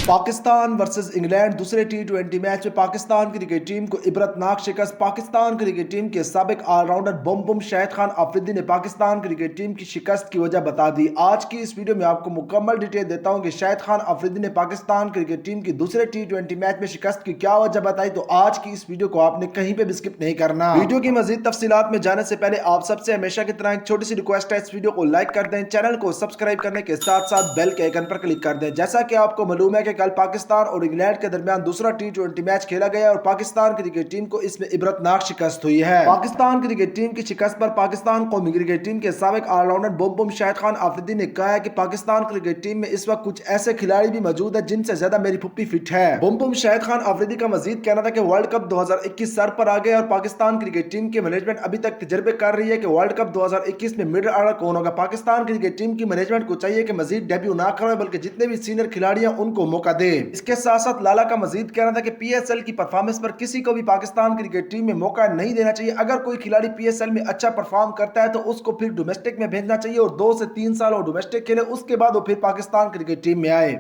Pakistan versus England دوسرے ٹی20 match میں Pakistan cricket team کو عبرتناک شکست۔ پاکستان کرکٹ ٹیم کے سابق آل راؤنڈر بم شاہد خان آفریدی نے پاکستان کرکٹ ٹیم کی شکست کی وجہ بتا دی۔ آج کی اس ویڈیو میں آپ کو مکمل ڈیٹیل دیتا ہوں کہ شاہد خان آفریدی نے پاکستان کرکٹ ٹیم کی دوسرے ٹی20 میچ میں شکست کی کیا وجہ بتائی، تو آج کی اس ویڈیو کو آپ نے کہیں پہ بھی سکپ نہیں کرنا۔ ویڈیو کی مزید تفصیلات میں جانے سے پہلے آپ سب سے ہمیشہ کی طرح ایک چھوٹی سی ریکویسٹ ہے، اس ویڈیو کو لائک کر دیں، چینل کو سبسکرائب کرنے کے ساتھ ساتھ بیل کے آئیکن پر کلک کر دیں۔ جیسا کہ آپ کو معلوم ہے کہ کل پاکستان اور انگلینڈ کے درمیان دوسرا ٹی20 میچ کھیلا گیا اور پاکستان کرکٹ ٹیم کو اس میں عبرتناک شکست ہوئی ہے۔ پاکستان کرکٹ ٹیم کی شکست پر پاکستان قومی کرکٹ ٹیم کے سابق آل راؤنڈر بم شاہد خان آفریدی نے کہا ہے کہ پاکستان کرکٹ ٹیم میں اس وقت کچھ ایسے کھلاڑی بھی موجود ہیں جن سے زیادہ میری پھپھی فٹ ہے۔ بم شاہد خان آفریدی کا مزید کہنا تھا کہ ورلڈ کپ 2021 سر پر آ گیا اور پاکستان کرکٹ ٹیم کی مینجمنٹ ابھی تک تجربے کر رہی ہے کہ ورلڈ کپ 2021 میں مڈل آرڈر کون ہوگا۔ پاکستان کرکٹ ٹیم کی مینجمنٹ کو چاہیے کہ مزید ڈیبیو نہ کروائے بلکہ جتنے بھی سینئر کھلاڑی ہیں ان کو موقع دے۔ اس کے ساتھ ساتھ لالا کا مزید کہنا تھا کہ پی ایس ایل کی پرفارمنس پر کسی کو بھی پاکستان کرکٹ ٹیم میں موقع نہیں دینا چاہیے۔ اگر کوئی کھلاڑی پی ایس ایل میں اچھا پرفارم کرتا ہے تو اس کو پھر ڈومیسٹک میں بھیجنا چاہیے اور 2 سے 3 سال وہ ڈومیسٹک کھیلے، اس کے بعد وہ پھر پاکستان کرکٹ ٹیم میں آئے۔